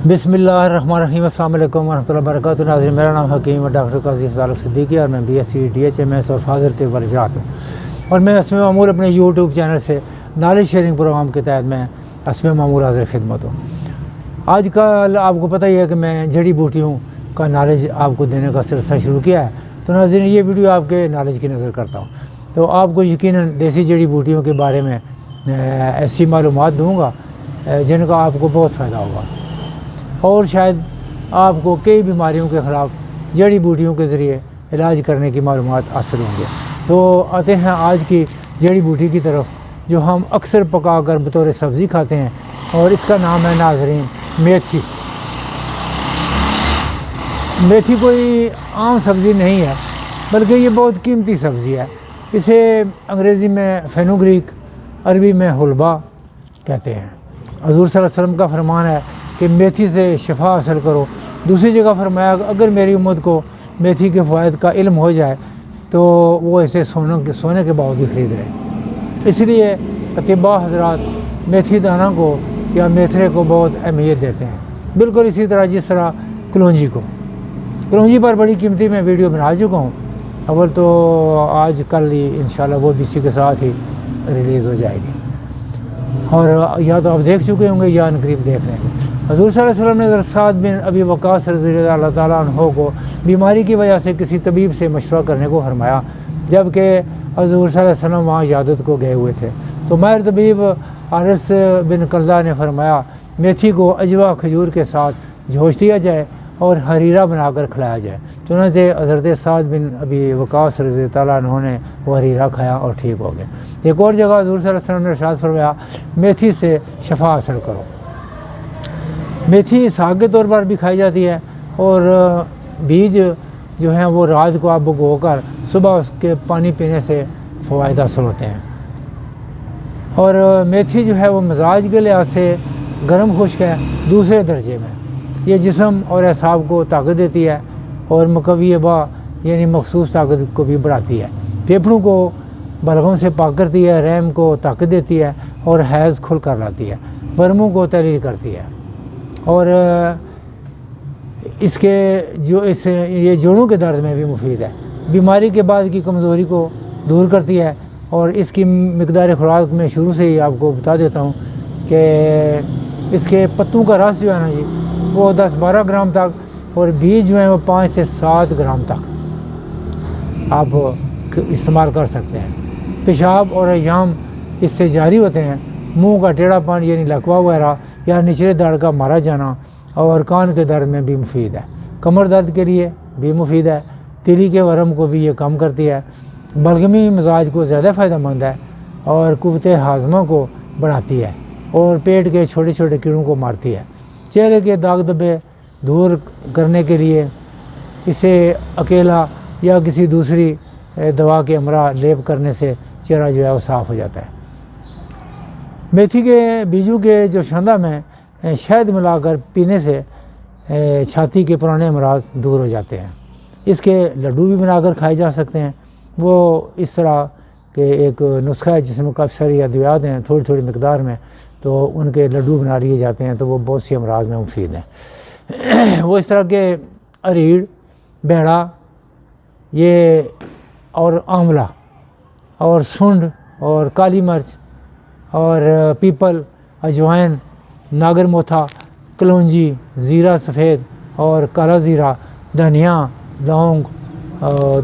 بسم اللہ الرحمن الرحیم، السلام علیکم ورحمۃ اللہ وبرکاتہ۔ ناظرین، میرا نام حکیم اور ڈاکٹر قاضی فضال صدیقی اور میں BSc DHMS اور فاضل طب ورجات ہوں، اور میں اسم معمول اپنے YouTube چینل سے نالج شیئرنگ پروگرام کے تحت میں اسم معمول حاضر خدمت ہوں۔ آج کل آپ کو پتہ ہی ہے کہ میں جڑی بوٹیوں کا نالج آپ کو دینے کا سلسلہ شروع کیا ہے، تو ناظرین یہ ویڈیو آپ کے نالج کی نظر کرتا ہوں، تو آپ کو یقیناً دیسی جڑی بوٹیوں کے بارے میں ایسی معلومات دوں گا جن کا آپ کو بہت فائدہ ہوگا، اور شاید آپ کو کئی بیماریوں کے خلاف جڑی بوٹیوں کے ذریعے علاج کرنے کی معلومات حاصل ہوں گے۔ تو آتے ہیں آج کی جڑی بوٹی کی طرف، جو ہم اکثر پکا کر بطور سبزی کھاتے ہیں، اور اس کا نام ہے ناظرین میتھی۔ میتھی کوئی عام سبزی نہیں ہے، بلکہ یہ بہت قیمتی سبزی ہے۔ اسے انگریزی میں فینوگریک، عربی میں حلبہ کہتے ہیں۔ حضور صلی اللہ علیہ وسلم کا فرمان ہے کہ میتھی سے شفا حاصل کرو۔ دوسری جگہ فرمایا کہ اگر میری امت کو میتھی کے فوائد کا علم ہو جائے تو وہ اسے سونے کے باؤ بھی خرید لیں۔ اس لیے اطباء حضرات میتھی دانہ کو یا میتھرے کو بہت اہمیت دیتے ہیں، بالکل اسی طرح جس طرح کلونجی کو۔ کلونجی پر بڑی قیمتی میں ویڈیو بنا چکا ہوں، اول تو آج کل ہی انشاءاللہ وہ بھی اسی کے ساتھ ہی ریلیز ہو جائے گی، اور یا تو آپ دیکھ چکے ہوں گے یا ان قریب دیکھ رہے ہیں۔ حضور صلی اللہ علیہ وسلم نے حضرت سعد بن ابی وقاص رضی اللہ تعالیٰ عنہ کو بیماری کی وجہ سے کسی طبیب سے مشورہ کرنے کو فرمایا، جبکہ حضور صلی اللہ علیہ وسلم وہاں عیادت کو گئے ہوئے تھے۔ تو ماہر طبیب حارث بن قلدہ نے فرمایا میتھی کو اجوا کھجور کے ساتھ جھونچ دیا جائے اور حریرہ بنا کر کھلایا جائے۔ چنانچہ حضرت سعد بن ابی وقاص رضی اللہ تعالیٰ عنہ نے وہ حریرہ کھایا اور ٹھیک ہو گئے۔ ایک اور جگہ حضور صلی اللہ علیہ وسلم نے ارشاد فرمایا میتھی سے شفا حاصل کرو۔ میتھی ساگ کے طور پر بھی کھائی جاتی ہے، اور بیج جو ہیں وہ رات کو آپ بھگو کر صبح اس کے پانی پینے سے فوائد حاصل ہوتے ہیں۔ اور میتھی جو ہے وہ مزاج کے لحاظ سے گرم خشک ہے دوسرے درجے میں۔ یہ جسم اور اعصاب کو طاقت دیتی ہے، اور مقوی با یعنی مخصوص طاقت کو بھی بڑھاتی ہے۔ پھیپھڑوں کو بلغم سے پاک کرتی ہے، رحم کو طاقت دیتی ہے اور حیض کھل کر لاتی ہے، ورموں کو تحلیل کرتی ہے، اور اس کے یہ جوڑوں کے درد میں بھی مفید ہے، بیماری کے بعد کی کمزوری کو دور کرتی ہے۔ اور اس کی مقدار خوراک میں شروع سے ہی آپ کو بتا دیتا ہوں کہ اس کے پتوں کا رس جو ہے نا جی وہ 10-12 گرام تک، اور بیج جو ہیں وہ 5 سے 7 گرام تک آپ استعمال کر سکتے ہیں۔ پیشاب اور ایام اس سے جاری ہوتے ہیں۔ منہ کا ٹیڑھا پن یعنی لکوہ وغیرہ یا نچلے داڑھ کا مارا جانا، اور کان کے درد میں بھی مفید ہے۔ کمر درد کے لیے بھی مفید ہے۔ تیلی کے ورم کو بھی یہ کم کرتی ہے۔ بلغمی مزاج کو زیادہ فائدہ مند ہے، اور قوت ہاضمہ کو بڑھاتی ہے، اور پیٹ کے چھوٹے چھوٹے کیڑوں کو مارتی ہے۔ چہرے کے داغ دھبے دور کرنے کے لیے اسے اکیلا یا کسی دوسری دوا کے ہمراہ لیپ کرنے سے چہرہ جو ہے وہ صاف ہو جاتا ہے۔ میتھی کے بیجوں کے جو شندہ میں شہد ملا کر پینے سے چھاتی کے پرانے امراض دور ہو جاتے ہیں۔ اس کے لڈو بھی بنا کر کھائے جا سکتے ہیں۔ وہ اس طرح کہ ایک نسخہ ہے جس میں کافی ساری ادویات ہیں تھوڑی تھوڑی مقدار میں، تو ان کے لڈو بنا لیے جاتے ہیں، تو وہ بہت سی امراض میں مفید ہیں۔ وہ اس طرح کے اریڑ، بیڑا، یہ اور آملہ اور سنڈ اور کالی مرچ اور پیپل، اجوائن، ناگر موتھا، کلونجی، زیرہ سفید اور کالا زیرہ، دھنیا، لونگ،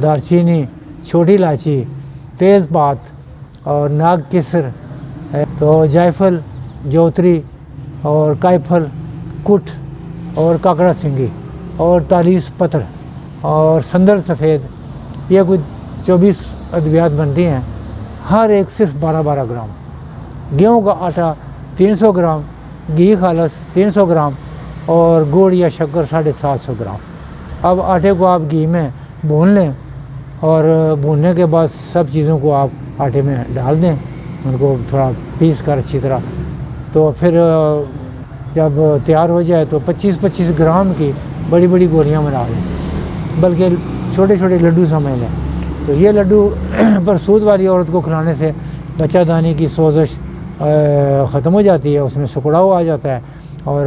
دارچینی، چھوٹی الائچی، تیز پات اور ناگ کیسر، تو جائفل، جوتری اور کائفل، کٹ اور کاکڑا سنگی اور تالیس پتر اور سندل سفید، یہ کچھ 24 ادویات بنتی ہیں، ہر ایک صرف 12-12 گرام۔ گیہوں کا آٹا 300 گرام، گھی خالص 300 گرام، اور گڑ یا شکر 750 گرام۔ اب آٹے کو آپ گھی میں بھون لیں، اور بھوننے کے بعد سب چیزوں کو آپ آٹے میں ڈال دیں، ان کو تھوڑا پیس کر اچھی طرح، تو پھر جب تیار ہو جائے تو 25-25 گرام کی بڑی بڑی گولیاں بنا لیں، بلکہ چھوٹے چھوٹے لڈو سمجھ لیں۔ تو یہ لڈو برسود والی عورت کو کھلانے سے بچہ دانی کی سوزش ختم ہو جاتی ہے، اس میں سکڑاؤ آ جاتا ہے، اور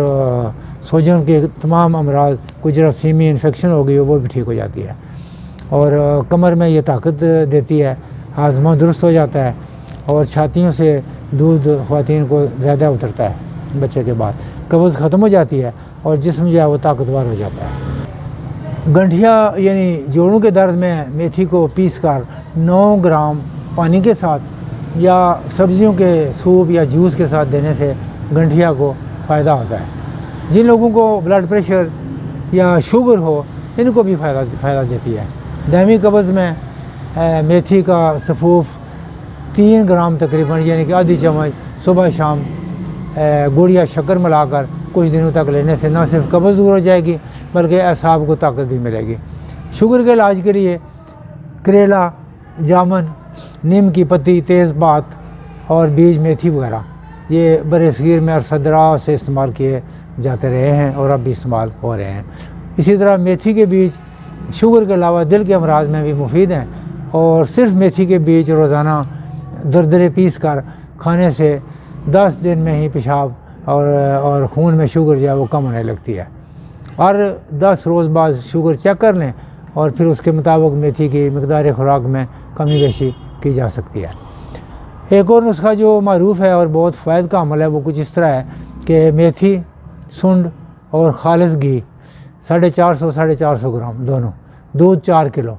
سوجن کے تمام امراض، کوئی جراثیمی انفیکشن ہو گئی وہ بھی ٹھیک ہو جاتی ہے، اور کمر میں یہ طاقت دیتی ہے، ہاضمہ درست ہو جاتا ہے، اور چھاتیوں سے دودھ خواتین کو زیادہ اترتا ہے بچے کے بعد، قبض ختم ہو جاتی ہے اور جسم جو ہے وہ طاقتور ہو جاتا ہے۔ گنٹھیا یعنی جوڑوں کے درد میں میتھی کو پیس کر 9 گرام پانی کے ساتھ یا سبزیوں کے سوپ یا جوس کے ساتھ دینے سے گنٹھیا کو فائدہ ہوتا ہے۔ جن لوگوں کو بلڈ پریشر یا شوگر ہو ان کو بھی فائدہ دیتی ہے۔ دائمی قبض میں میتھی کا سفوف 3 گرام تقریباً یعنی کہ آدھی چمچ صبح شام گڑ یا شکر ملا کر کچھ دنوں تک لینے سے نہ صرف قبض دور ہو جائے گی بلکہ اعصاب کو طاقت بھی ملے گی۔ شوگر کے علاج کے لیے کریلا، جامن، نیم کی پتی، تیز پات اور بیج میتھی وغیرہ یہ برصغیر میں عرصہ دراز سے استعمال کیے جاتے رہے ہیں اور اب بھی استعمال ہو رہے ہیں۔ اسی طرح میتھی کے بیج شوگر کے علاوہ دل کے امراض میں بھی مفید ہیں، اور صرف میتھی کے بیج روزانہ دردرے پیس کر کھانے سے 10 دن میں ہی پیشاب اور خون میں شوگر جو ہے وہ کم ہونے لگتی ہے۔ ہر 10 روز بعد شوگر چیک کر لیں اور پھر اس کے مطابق میتھی کی مقدار خوراک میں کمی بیشی کی جا سکتی ہے۔ ایک اور نسخہ جو معروف ہے اور بہت فائدہ کا عمل ہے وہ کچھ اس طرح ہے کہ میتھی، سنڈ اور خالص گھی 450 گرام دونوں، دودھ 4 کلو،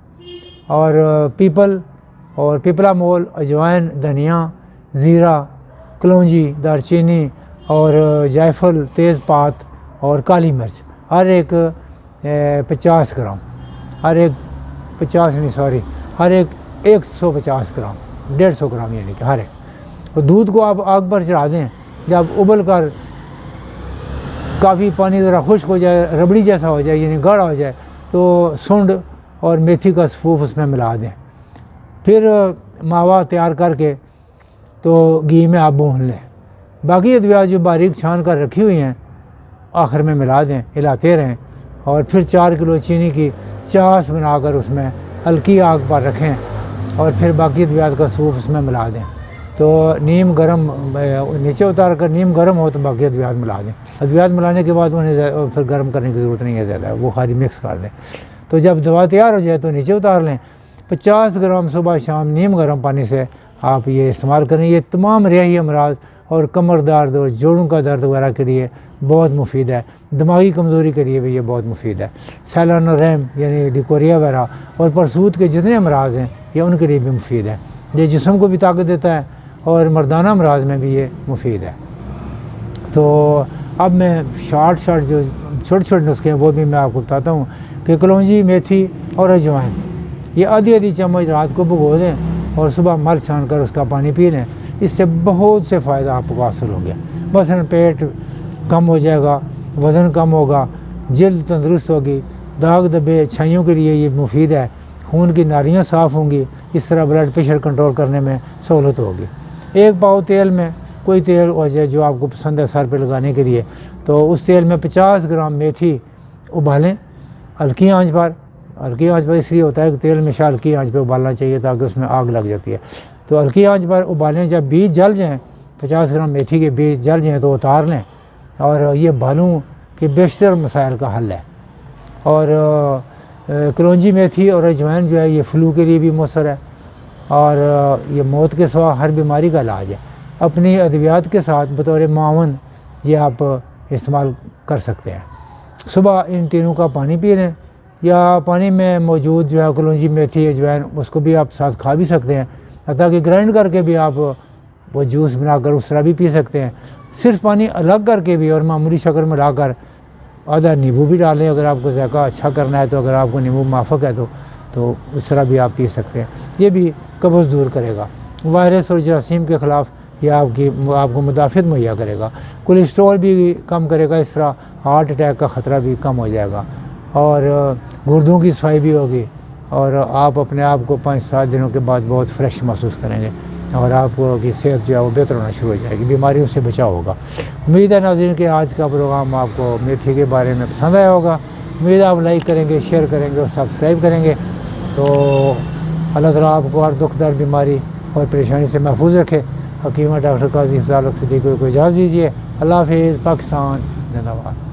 اور پیپل اور پیپلا مول، اجوائن، دھنیا، زیرہ، کلونجی، دارچینی اور جائفل، تیز پات اور کالی مرچ ہر ایک 50 گرام، ہر ایک 150 گرام، 150 گرام یعنی کہ ہر ایک۔ اور دودھ کو آپ آگ پر چڑھا دیں، جب ابل کر کافی پانی ذرا خشک ہو جائے، ربڑی جیسا ہو جائے یعنی گاڑھا ہو جائے تو سنڈ اور میتھی کا سفوف اس میں ملا دیں، پھر ماوا تیار کر کے تو گھی میں آپ بھون لیں۔ باقی ادویات جو باریک چھان کر رکھی ہوئی ہیں آخر میں ملا دیں، ہلاتے رہیں، اور پھر 4 کلو چینی کی چاس بنا کر اس میں ہلکی آگ پر رکھیں اور پھر باقی ادویات کا سوپ اس میں ملا دیں، تو نیم گرم نیچے اتار کر نیم گرم ہو تو باقی ادویات ملا دیں۔ ادویات ملانے کے بعد انہیں پھر گرم کرنے کی ضرورت نہیں ہے زیادہ، وہ خالی مکس کر دیں۔ تو جب دوا تیار ہو جائے تو نیچے اتار لیں۔ 50 گرام صبح شام نیم گرم پانی سے آپ یہ استعمال کریں۔ یہ تمام ریاحی امراض اور کمر درد اور جوڑوں کا درد وغیرہ کے لیے بہت مفید ہے، دماغی کمزوری کے لیے بھی یہ بہت مفید ہے، سیلانو رحم یعنی ڈیکوریا وغیرہ اور پرسود کے جتنے امراض ہیں یہ ان کے لیے بھی مفید ہے۔ یہ جسم کو بھی طاقت دیتا ہے اور مردانہ امراض میں بھی یہ مفید ہے۔ تو اب میں شارٹ جو چھوٹے نسخے ہیں وہ بھی میں آپ کو بتاتا ہوں کہ کلونجی، میتھی اور اجوائن یہ آدھی چمچ رات کو بھگو دیں اور صبح مل چھان کر اس کا پانی پی لیں۔ اس سے بہت سے فائدہ آپ کو حاصل ہوں گے، مثلاً پیٹ کم ہو جائے گا، وزن کم ہوگا، جلد تندرست ہوگی، داغ دبے چھائیوں کے لیے یہ مفید ہے، خون کی نالیاں صاف ہوں گی، اس طرح بلڈ پریشر کنٹرول کرنے میں سہولت ہوگی۔ 1 پاؤ تیل میں کوئی تیل ہو جائے جو آپ کو پسند ہے سر پہ لگانے کے لیے، تو اس تیل میں 50 گرام میتھی ابالیں ہلکی آنچ پر۔ ہلکی آنچ پر اس لیے ہوتا ہے کہ تیل ہمیشہ ہلکی آنچ پہ ابالنا چاہیے تاکہ اس میں آگ لگ جاتی ہے، تو ہلکی آنچ پر ابالیں۔ جب بیج جل جائیں، 50 گرام میتھی کے بیج جل جائیں تو اتار لیں، اور یہ بالوں کے بیشتر مسائل کا حل ہے۔ اور کلونجی، میتھی اور اجوائن جو ہے یہ فلو کے لیے بھی مؤثر ہے، اور یہ موت کے سوا ہر بیماری کا علاج ہے۔ اپنی ادویات کے ساتھ بطور معاون یہ آپ استعمال کر سکتے ہیں۔ صبح ان تینوں کا پانی پی لیں، یا پانی میں موجود جو ہے کلونجی، میتھی، اجوائن اس کو بھی آپ ساتھ کھا بھی سکتے ہیں، حتیٰ کہ گرائنڈ کر کے بھی آپ وہ جوس بنا کر اس طرح بھی پی سکتے ہیں۔ صرف پانی الگ کر کے بھی اور معمولی شکر ملا کر آدھا نیمبو بھی ڈالیں اگر آپ کو ذائقہ اچھا کرنا ہے، تو اگر آپ کو نیمبو موافق ہے تو اس طرح بھی آپ پی سکتے ہیں۔ یہ بھی قبض دور کرے گا، وائرس اور جراثیم کے خلاف یہ آپ کو مدافعت مہیا کرے گا، کولیسٹرول بھی کم کرے گا، اس طرح ہارٹ اٹیک کا خطرہ بھی کم ہو جائے گا، اور گردوں کی صفائی بھی ہوگی، اور آپ اپنے آپ کو 5-7 دنوں کے بعد بہت فریش محسوس کریں گے، اور آپ کی صحت جو ہے وہ بہتر ہونا شروع ہو جائے گی، بیماریوں سے بچاؤ ہوگا۔ امید ہے ناظرین کہ آج کا پروگرام آپ کو میتھی کے بارے میں پسند آیا ہوگا۔ امید ہے آپ لائک کریں گے، شیئر کریں گے اور سبسکرائب کریں گے۔ تو اللہ تعالیٰ آپ کو ہر دکھ درد، بیماری اور پریشانی سے محفوظ رکھے۔ حکیمہ ڈاکٹر قاضی افضال حق صدیقی کو اجازت دیجیے۔ اللہ حافظ۔ پاکستان زندہ باد.